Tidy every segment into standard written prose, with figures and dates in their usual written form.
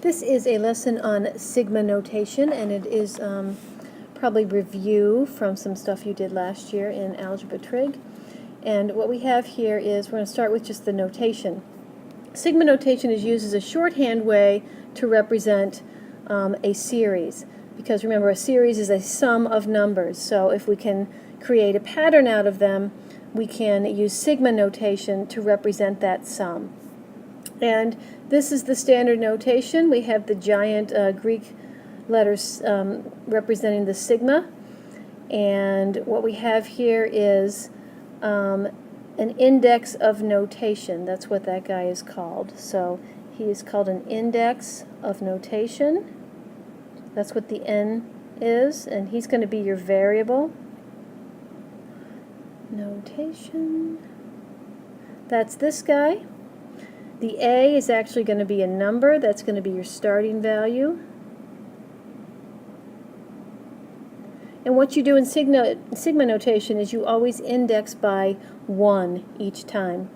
This is a lesson on sigma notation, and it is probably review from some stuff you did last year in Algebra Trig. And what we have here is we're going to start with just the notation. Sigma notation is used as a shorthand way to represent a series, because remember, a series is a sum of numbers. So if we can create a pattern out of them, we can use sigma notation to represent that sum. And this is the standard notation. We have the giant Greek letters representing the sigma. And what we have here is an index of notation. That's what that guy is called. So he is called an index of notation. That's what the N is, and he's going to be your variable. Notation. That's this guy. The A is actually going to be a number. That's going to be your starting value. And what you do in sigma notation is you always index by 1 each time.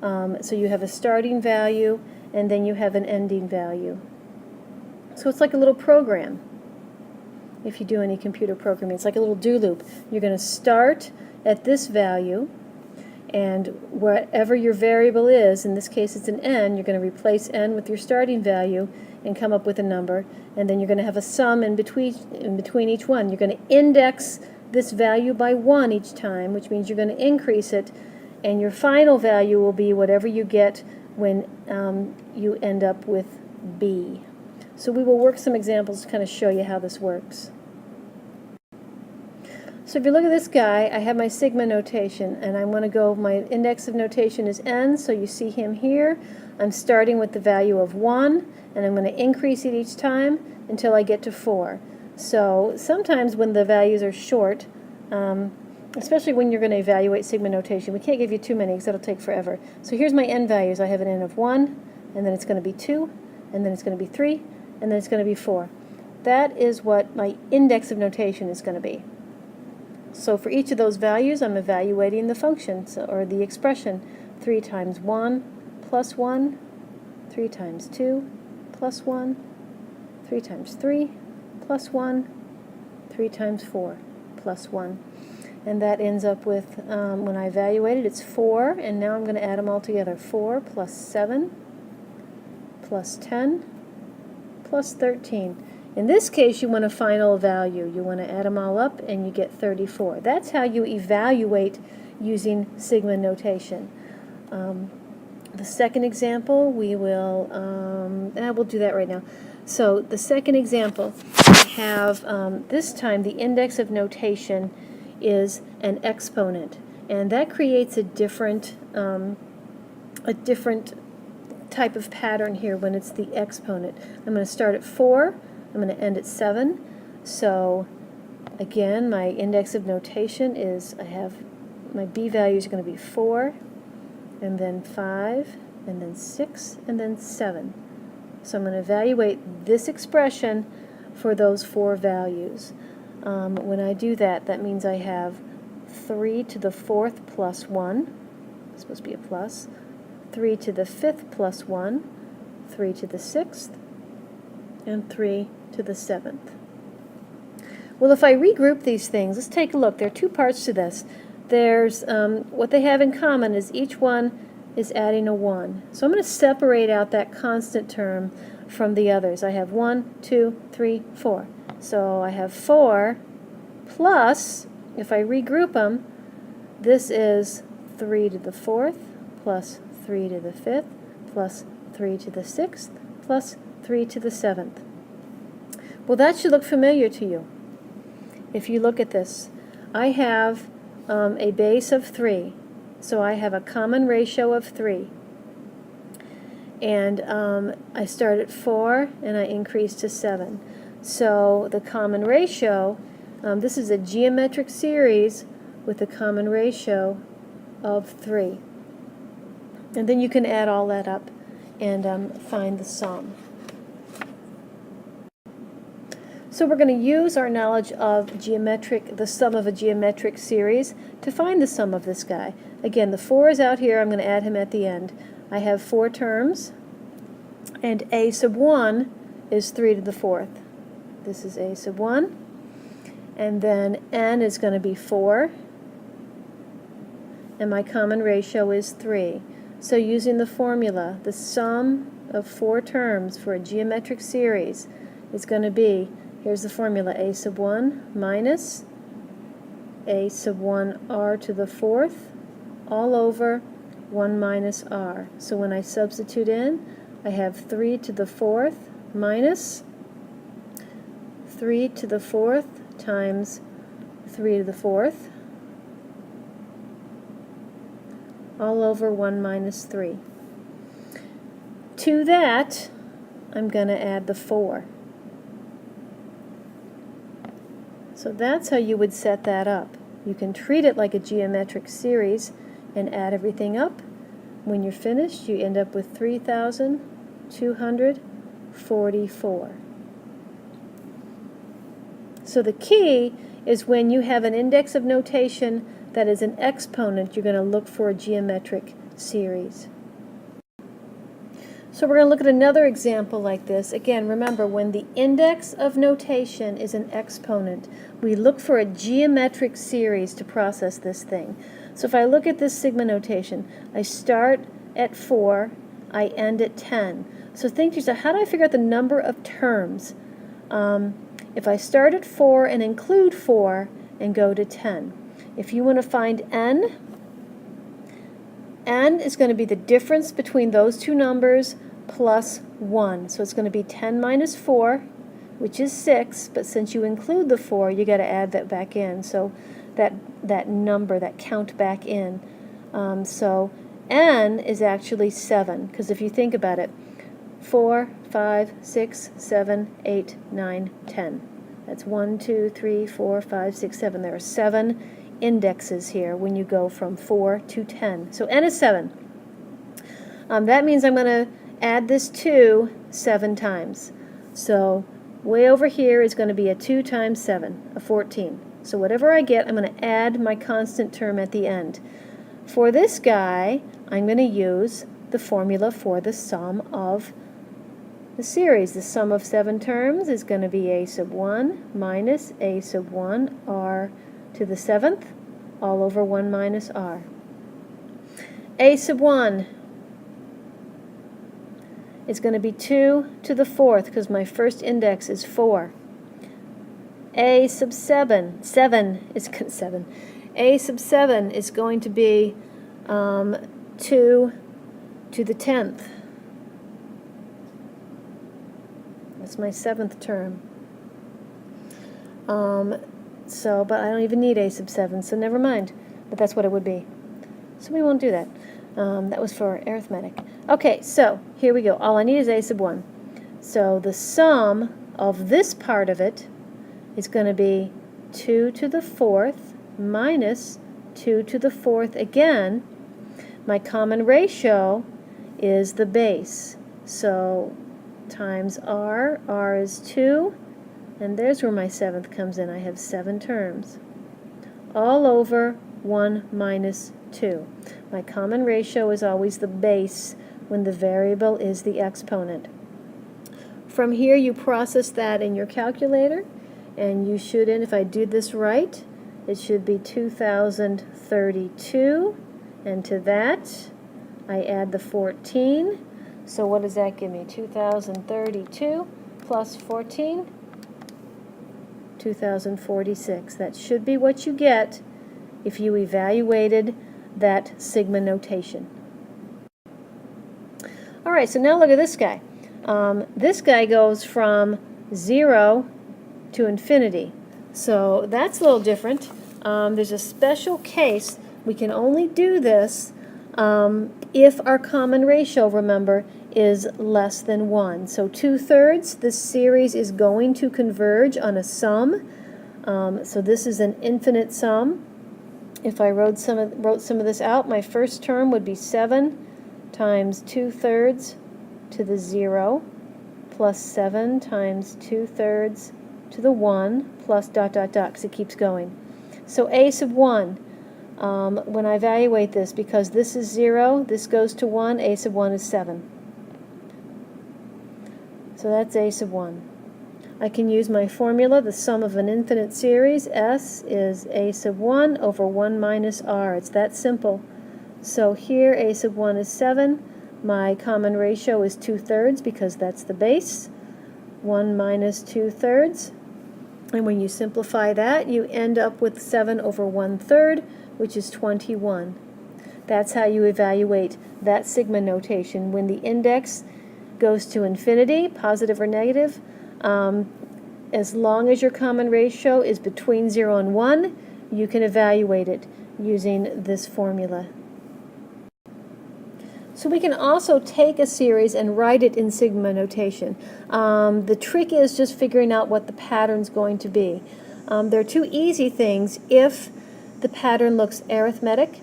So you have a starting value, and then you have an ending value. So it's like a little program. If you do any computer programming, it's like a little do loop. You're going to start at this value, and whatever your variable is, in this case it's an n, you're going to replace n with your starting value and come up with a number, and then you're going to have a sum in between each one. You're going to index this value by 1 each time, which means you're going to increase it, and your final value will be whatever you get when you end up with b. So we will work some examples to kind of show you how this works. So if you look at this guy, I have my sigma notation, and I'm going to go, my index of notation is n, so you see him here. I'm starting with the value of 1, and I'm going to increase it each time until I get to 4. So sometimes when the values are short, especially when you're going to evaluate sigma notation, we can't give you too many because that'll take forever. So here's my n values. I have an n of 1, and then it's going to be 2, and then it's going to be 3, and then it's going to be 4. That is what my index of notation is going to be. So for each of those values, I'm evaluating the function, or the expression. 3 times 1 plus 1, 3 times 2 plus 1, 3 times 3 plus 1, 3 times 4 plus 1. And that ends up with, when I evaluate it, it's 4, and now I'm going to add them all together. 4 plus 7 plus 10 plus 13. In this case, you want a final value. You want to add them all up, and you get 34. That's how you evaluate using sigma notation. The second example, we will, we'll do that right now. So the second example, we have, this time the index of notation is an exponent. And that creates a different type of pattern here when it's the exponent. I'm going to start at 4. I'm going to end at 7. So again, my index of notation is, I have my b values are going to be 4, and then 5, and then 6, and then 7. So I'm going to evaluate this expression for those 4 values. When I do that, that means I have 3 to the 4th plus 1. It's supposed to be a plus. 3 to the 5th plus 1. 3 to the 6th. And 3 to the 7th. Well, if I regroup these things, let's take a look. There are 2 parts to this. There's what they have in common is each one is adding a 1. So I'm going to separate out that constant term from the others. I have 1, 2, 3, 4. So I have 4 plus, if I regroup them, this is 3 to the 4th plus 3 to the 5th plus 3 to the 6th plus 3 to the 7th. Well, that should look familiar to you. If you look at this, I have a base of 3, so I have a common ratio of 3. And I start at 4, and I increase to 7. So the common ratio, this is a geometric series with a common ratio of 3. And then you can add all that up and find the sum. So we're going to use our knowledge of the sum of a geometric series to find the sum of this guy. Again, the 4 is out here. I'm going to add him at the end. I have 4 terms, and a sub 1 is 3 to the 4th. This is a sub 1. And then n is going to be 4. And my common ratio is 3. So using the formula, the sum of 4 terms for a geometric series is going to be, here's the formula, a sub 1 minus a sub 1 r to the 4th all over 1 minus r. So when I substitute in, I have 3 to the 4th minus 3 to the 4th times 3 to the 4th all over 1 minus 3. To that, I'm going to add the 4. So that's how you would set that up. You can treat it like a geometric series and add everything up. When you're finished, you end up with 3,244. So the key is when you have an index of notation that is an exponent, you're going to look for a geometric series. So we're going to look at another example like this. Again, remember, when the index of notation is an exponent, we look for a geometric series to process this thing. So if I look at this sigma notation, I start at 4, I end at 10. So think to yourself, how do I figure out the number of terms? If I start at 4 and include 4 and go to 10. If you want to find n is going to be the difference between those two numbers plus 1. So it's going to be 10 minus 4, which is 6, but since you include the 4, you got to add that back in. So that number, that count back in. So n is actually 7, because if you think about it, 4, 5, 6, 7, 8, 9, 10. That's 1, 2, 3, 4, 5, 6, 7. There are 7 indexes here when you go from 4 to 10. So n is 7. That means I'm going to add this 2 7 times. So way over here is going to be a 2 times 7, a 14. So whatever I get, I'm going to add my constant term at the end. For this guy, I'm going to use the formula for the sum of the series. The sum of 7 terms is going to be a sub 1 minus a sub 1 r to the 7th all over 1 minus r. A sub 1 is going to be 2 to the 4th because my first index is 4. A sub 7 is A sub 7 is going to be 2 to the 10th. That's my 7th term. But I don't even need a sub 7, so never mind. But that's what it would be. So we won't do that. That was for arithmetic. Okay, so here we go. All I need is a sub 1. So the sum of this part of it is going to be 2 to the 4th minus 2 to the 4th again. My common ratio is the base. So times r is 2, and there's where my 7th comes in. I have 7 terms. All over 1 minus 2. My common ratio is always the base when the variable is the exponent. From here you process that in your calculator, and you should, if I do this right, it should be 2032, and to that I add the 14. So what does that give me? 2032 plus 14, 2046. That should be what you get if you evaluated that sigma notation. All right, so now look at this guy. This guy goes from 0 to infinity. So that's a little different. There's a special case. We can only do this if our common ratio, remember, is less than 1. So 2/3, this series is going to converge on a sum. So this is an infinite sum. If I wrote some of this out, my first term would be 7 times 2/3 to the 0 plus 7 times 2/3 to the 1 plus ... because it keeps going. So a sub 1, when I evaluate this, because this is 0, this goes to 1, a sub 1 is 7. So that's a sub 1. I can use my formula, the sum of an infinite series. S is a sub 1 over 1 minus r. It's that simple. So here a sub 1 is 7. My common ratio is 2/3 because that's the base. 1 minus 2/3. And when you simplify that, you end up with 7 over 1/3, which is 21. That's how you evaluate that sigma notation. When the index goes to infinity, positive or negative, as long as your common ratio is between 0 and 1, you can evaluate it using this formula. So we can also take a series and write it in sigma notation. The trick is just figuring out what the pattern's going to be. There are two easy things. If the pattern looks arithmetic,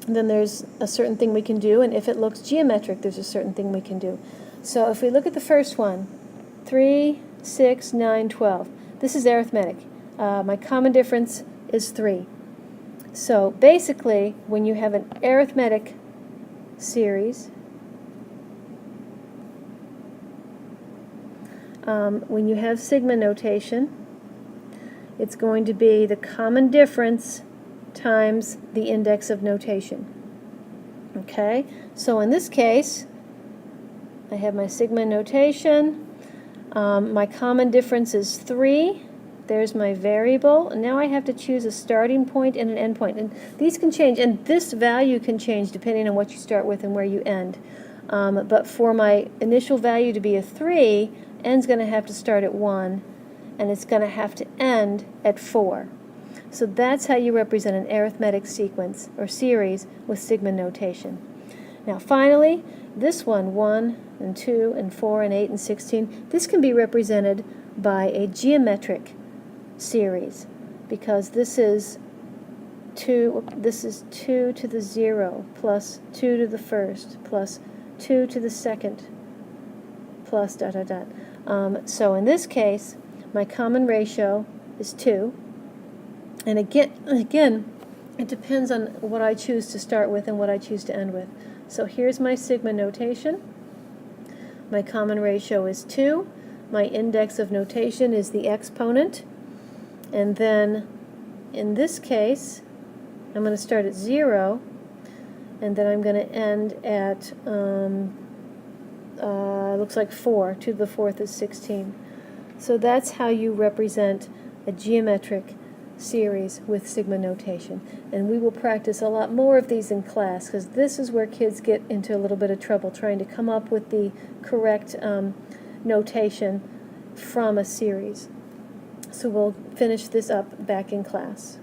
then there's a certain thing we can do, and if it looks geometric, there's a certain thing we can do. So if we look at the first one, 3, 6, 9, 12. This is arithmetic. My common difference is 3. So basically, when you have an arithmetic series, when you have sigma notation, it's going to be the common difference times the index of notation. Okay? So in this case, I have my sigma notation. My common difference is 3. There's my variable. And now I have to choose a starting point and an end point. And these can change, and this value can change depending on what you start with and where you end. But for my initial value to be a 3, n's going to have to start at 1, and it's going to have to end at 4. So that's how you represent an arithmetic sequence or series with sigma notation. Now finally, this one, 1 and 2 and 4 and 8 and 16, this can be represented by a geometric series because this is 2 to the 0 plus 2 to the first plus 2 to the second plus dot dot dot. So in this case, my common ratio is 2. And again, it depends on what I choose to start with and what I choose to end with. So here's my sigma notation. My common ratio is 2. My index of notation is the exponent. And then in this case, I'm going to start at 0, and then I'm going to end at, looks like 4. 2 to the 4th is 16. So that's how you represent a geometric series with sigma notation. And we will practice a lot more of these in class because this is where kids get into a little bit of trouble trying to come up with the correct notation from a series. So we'll finish this up back in class.